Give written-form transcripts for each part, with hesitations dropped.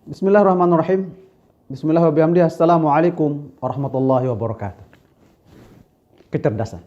Bismillahirrahmanirrahim. Bismillahirrahmanirrahim. Assalamualaikum warahmatullahi wabarakatuh. Kecerdasan.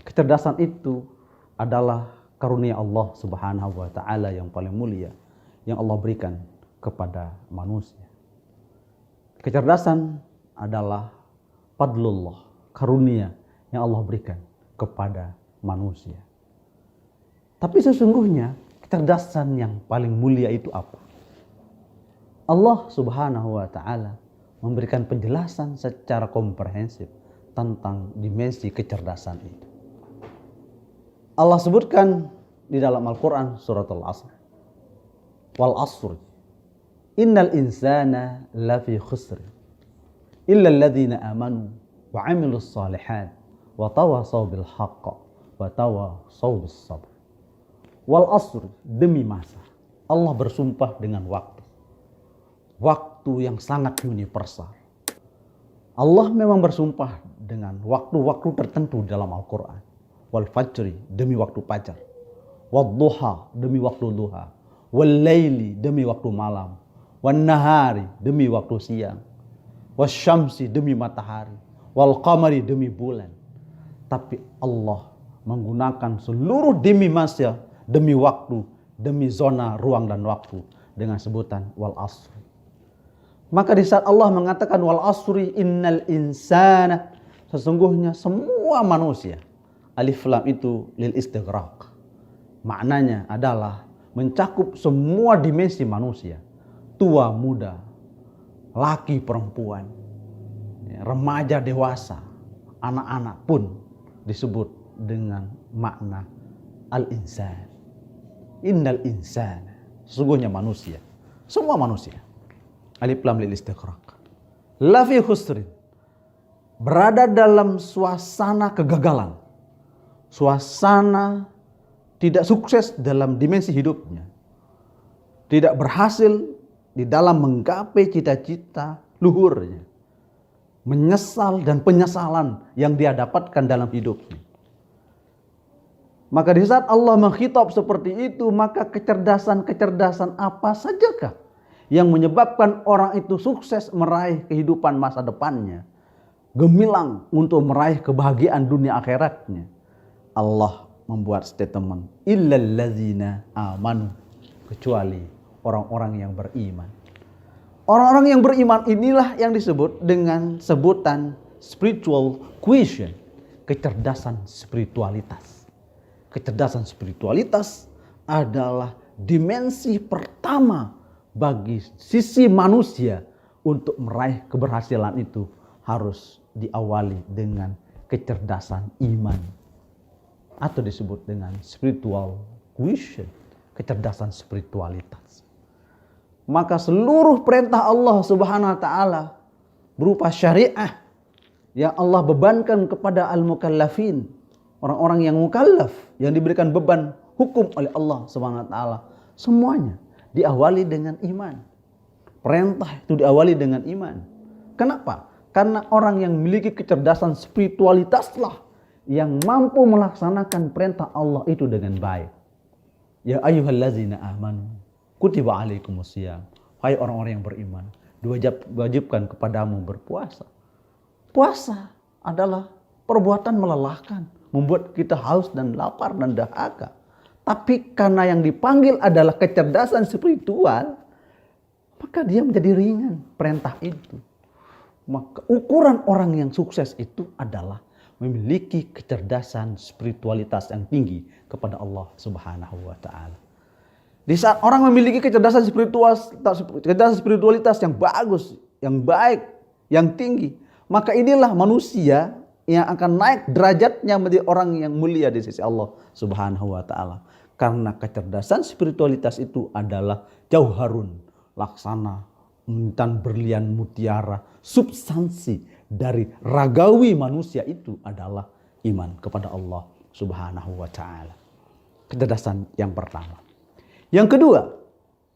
Kecerdasan itu adalah karunia Allah Subhanahu wa taala yang paling mulia yang Allah berikan kepada manusia. Kecerdasan adalah fadlullah, karunia yang Allah berikan kepada manusia. Tapi sesungguhnya kecerdasan yang paling mulia itu apa? Allah Subhanahu wa taala memberikan penjelasan secara komprehensif tentang dimensi kecerdasan itu. Allah sebutkan di dalam Al-Quran surat Al-Asr. Wal asr. Innal insana lafi khusr. Illa alladhina amanu wa amilus salihat wa tawasaw bil haqq wa tawasaw bis sabr. Wal asr, demi masa. Allah bersumpah dengan waktu. Waktu yang sangat universal. Allah memang bersumpah dengan waktu-waktu tertentu dalam Al-Quran. Wal fajri, demi waktu fajar. Wal duha, demi waktu duha. Wal laili, demi waktu malam. Wal nahari, demi waktu siang. Wal syamsi, demi matahari. Wal qamari, demi bulan. Tapi Allah menggunakan seluruh demi masa, demi waktu, demi zona ruang dan waktu dengan sebutan wal asri. Maka di saat Allah mengatakan wal asri innal insana, sesungguhnya semua manusia. Alif lam itu lil istighraq. Maknanya adalah mencakup semua dimensi manusia. Tua, muda, laki, perempuan, remaja, dewasa, anak-anak pun disebut dengan makna al-insan. Innal insana, sesungguhnya manusia. Semua manusia. Alif lam lil istighraq. Lafi khusrin. Berada dalam suasana kegagalan. Suasana tidak sukses dalam dimensi hidupnya. Tidak berhasil di dalam menggapai cita-cita luhurnya. Menyesal dan penyesalan yang dia dapatkan dalam hidupnya. Maka di saat Allah mengkhitab seperti itu, maka kecerdasan-kecerdasan apa sajakah yang menyebabkan orang itu sukses meraih kehidupan masa depannya, gemilang untuk meraih kebahagiaan dunia akhiratnya? Allah membuat statement, illal ladzina amanu, kecuali orang-orang yang beriman. Orang-orang yang beriman inilah yang disebut dengan sebutan spiritual quotient, kecerdasan spiritualitas. Kecerdasan spiritualitas adalah dimensi pertama bagi sisi manusia untuk meraih keberhasilan itu harus diawali dengan kecerdasan iman atau disebut dengan spiritual quotient, kecerdasan spiritualitas. Maka seluruh perintah Allah Subhanahu wa taala berupa syariah yang Allah bebankan kepada al-mukallafin, orang-orang yang mukallaf, yang diberikan beban hukum oleh Allah Subhanahu wa taala, semuanya diawali dengan iman. Perintah itu diawali dengan iman. Kenapa? Karena orang yang memiliki kecerdasan spiritualitaslah yang mampu melaksanakan perintah Allah itu dengan baik. Ya ayyuhallazina amanu kutiba alaikumusiyam. Hai orang-orang yang beriman, diwajibkan kepadamu berpuasa. Puasa adalah perbuatan melelahkan, membuat kita haus dan lapar dan dahaga. Tapi karena yang dipanggil adalah kecerdasan spiritual, maka dia menjadi ringan perintah itu. Maka ukuran orang yang sukses itu adalah memiliki kecerdasan spiritualitas yang tinggi kepada Allah Subhanahu wa taala. Di saat orang memiliki kecerdasan spiritualitas yang bagus, yang baik, yang tinggi, maka inilah manusia yang akan naik derajatnya menjadi orang yang mulia di sisi Allah Subhanahu wa taala. Karena kecerdasan spiritualitas itu adalah jauharun, laksana, intan, berlian, mutiara, substansi dari ragawi manusia itu adalah iman kepada Allah Subhanahu wa taala. Kecerdasan yang pertama. Yang kedua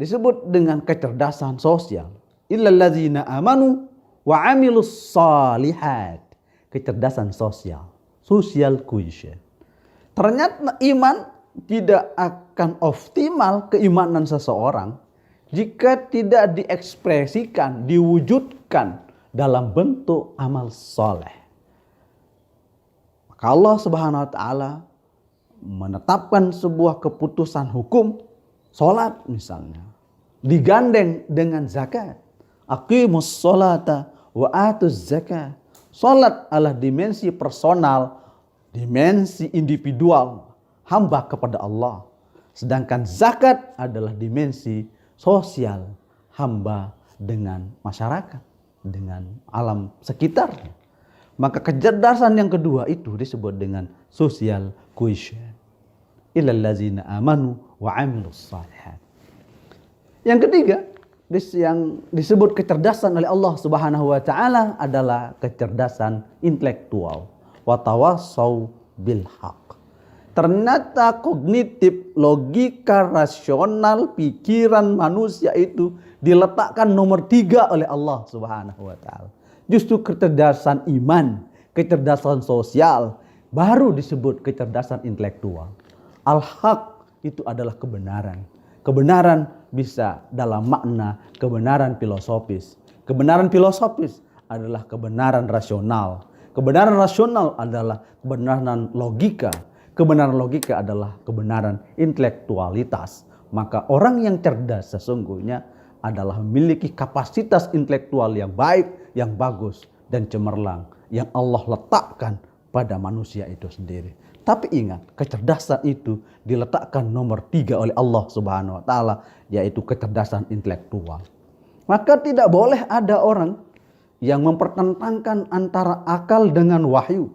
disebut dengan kecerdasan sosial. Illal ladzina amanu wa amilus salihat. Kecerdasan sosial, social quotient. Ternyata iman tidak akan optimal keimanan seseorang jika tidak diekspresikan, diwujudkan dalam bentuk amal soleh. Maka Allah Subhanahu wa taala menetapkan sebuah keputusan hukum, sholat misalnya, digandeng dengan zakat. Aqimus sholata wa atuz zakat. Sholat adalah dimensi personal, dimensi individual hamba kepada Allah. Sedangkan zakat adalah dimensi sosial hamba dengan masyarakat, dengan alam sekitarnya. Maka kecerdasan yang kedua itu disebut dengan social cohesion. Illal ladzina amanu wa 'amilus shalihat. Yang ketiga, yang disebut kecerdasan oleh Allah Subhanahu wa taala adalah kecerdasan intelektual. Wa tawassau bil haq. Ternyata kognitif, logika, rasional, pikiran manusia itu diletakkan nomor 3 oleh Allah Subhanahu wa taala. Justru kecerdasan iman, kecerdasan sosial baru disebut kecerdasan intelektual. Al-haq itu adalah kebenaran. Kebenaran bisa dalam makna kebenaran filosofis. Kebenaran filosofis adalah kebenaran rasional. Kebenaran rasional adalah kebenaran logika. Kebenaran logika adalah kebenaran intelektualitas. Maka orang yang cerdas sesungguhnya adalah memiliki kapasitas intelektual yang baik, yang bagus, dan cemerlang. Yang Allah letakkan pada manusia itu sendiri. Tapi ingat, kecerdasan itu diletakkan nomor 3 oleh Allah Subhanahu wa taala, yaitu kecerdasan intelektual. Maka tidak boleh ada orang yang mempertentangkan antara akal dengan wahyu.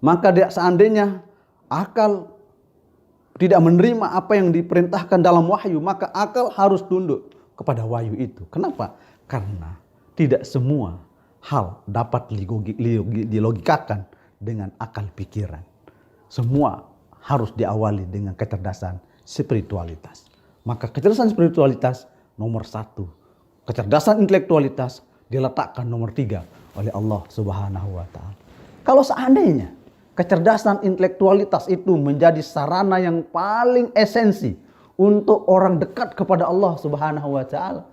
Maka seandainya akal tidak menerima apa yang diperintahkan dalam wahyu, maka akal harus tunduk kepada wahyu itu. Kenapa? Karena tidak semua hal dapat dilogikakan dengan akal pikiran. Semua harus diawali dengan kecerdasan spiritualitas. Maka kecerdasan spiritualitas nomor 1. Kecerdasan intelektualitas diletakkan nomor 3 oleh Allah Subhanahu wa taala. Kalau seandainya kecerdasan intelektualitas itu menjadi sarana yang paling esensi untuk orang dekat kepada Allah Subhanahu wa taala,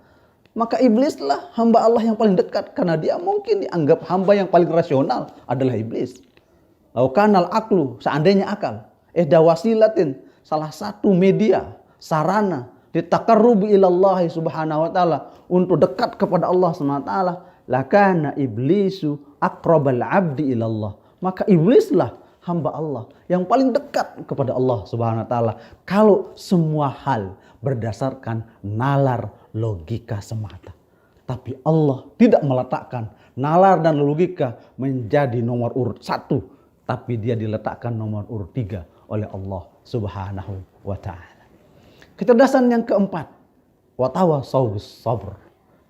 maka iblislah hamba Allah yang paling dekat, karena dia mungkin dianggap hamba yang paling rasional adalah iblis. Lau kanal aklu, seandainya akal, wasilatin, salah satu media, sarana ditaqarrubi ilallahi subhanahu wa ta'ala, untuk dekat kepada Allah subhanahu wa ta'ala, lakana iblisu aqrabal abdi ilallah. Maka iblislah hamba Allah yang paling dekat kepada Allah subhanahu wa ta'ala, kalau semua hal berdasarkan nalar logika semata. Tapi Allah tidak meletakkan nalar dan logika menjadi nomor urut 1, tapi dia diletakkan nomor urut 3 oleh Allah Subhanahu wa taala. Kecerdasan yang keempat, watawassaw bis sabr,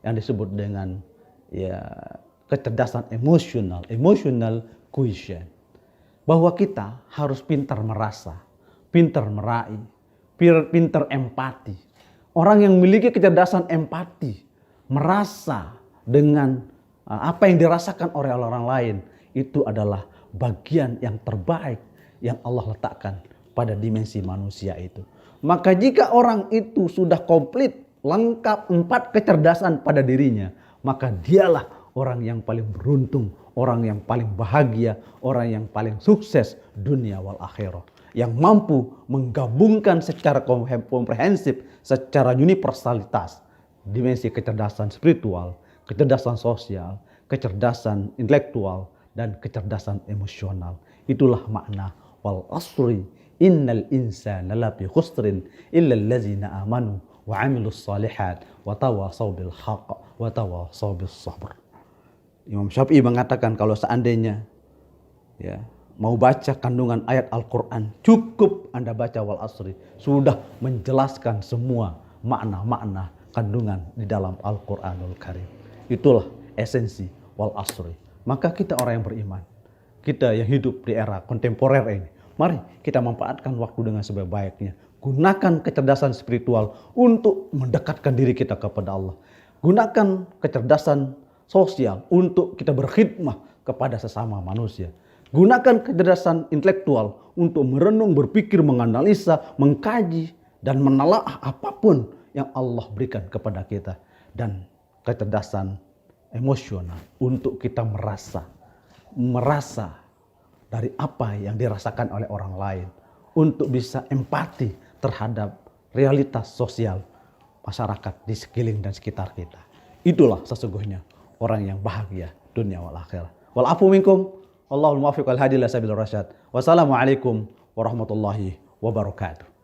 yang disebut dengan kecerdasan emotional cohesion. Bahwa kita harus pintar merasa, pintar meraih, pintar empati. Orang yang memiliki kecerdasan empati, merasa dengan apa yang dirasakan oleh orang lain, itu adalah bagian yang terbaik yang Allah letakkan pada dimensi manusia itu. Maka jika orang itu sudah komplit, lengkap 4 kecerdasan pada dirinya, maka dialah orang yang paling beruntung, orang yang paling bahagia, orang yang paling sukses dunia wal akhirah. Yang mampu menggabungkan secara komprehensif, secara universalitas, dimensi kecerdasan spiritual, kecerdasan sosial, kecerdasan intelektual, dan kecerdasan emosional. Itulah makna wal asri innal insana lafi khusrin illa allazina amanu wa 'amilus shalihat wa tawassaw bil haqq wa tawassaw bis sabr. Imam Syafi'i mengatakan kalau seandainya mau baca kandungan ayat Al-Qur'an, cukup Anda baca wal asri, sudah menjelaskan semua makna-makna kandungan di dalam Al-Qur'anul Karim. Itulah esensi wal asri. Maka kita orang yang beriman, kita yang hidup di era kontemporer ini, mari kita manfaatkan waktu dengan sebaik-baiknya. Gunakan kecerdasan spiritual untuk mendekatkan diri kita kepada Allah. Gunakan kecerdasan sosial untuk kita berkhidmah kepada sesama manusia. Gunakan kecerdasan intelektual untuk merenung, berpikir, menganalisa, mengkaji, dan menelaah apapun yang Allah berikan kepada kita dan kecerdasan emosional untuk kita merasa dari apa yang dirasakan oleh orang lain, untuk bisa empati terhadap realitas sosial masyarakat di sekeliling dan sekitar kita. Itulah sesungguhnya orang yang bahagia dunia wal akhirah. Wal afu minkum, Allahul muwaffiq wal hadi ila sabilir rasyad. Wassalamualaikum warahmatullahi wabarakatuh.